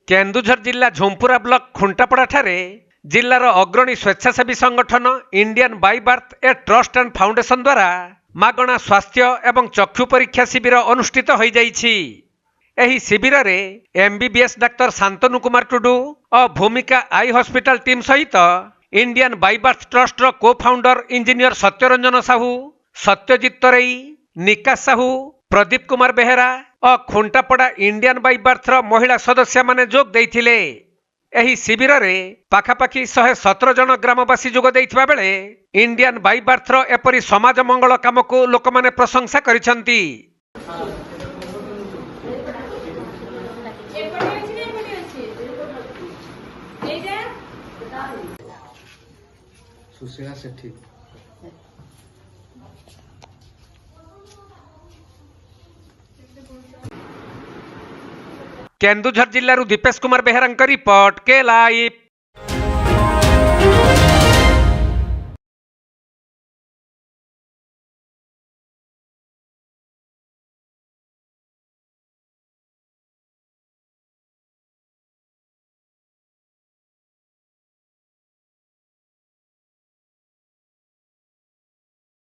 केन्दुझर जिला झुंपुरा ब्लॉक खुंटापड़ा ठारे जिलार अग्रणी स्वेच्छासेवी संगठन Indian by birth a trust and foundation द्वारा मागणा स्वास्थ्य एवं चक्षु परीक्षा शिविर अनुष्ठित हो जाइछि। एही शिविर रे एमबीबीएस डाक्टर शांतनु कुमार टुडू और भूमिका आई हॉस्पिटल टीम सहित इंडियन बाय बर्थ ट्रस्ट रो को फाउंडर इंजीनियर सत्यरंजन साहू, सत्यजित तरेई, निकाश साहू, प्रदीप कुमार बेहेरा और खुंटापड़ा इंडियन बाय बर्थ महिला सदस्य माने जोग देइथिले। एही शिविर रे पाखापाखी 117 जन ग्रामवासी जोग देइथिबा बेले इंडियन बाय बर्थ एपरी समाज मंगल काम को लोक माने प्रशंसा करिसंती। सुशीला सेठी केन्दुझर जिल्लारू दीपेश कुमार बेहेरा रिपोर्ट के लाइव।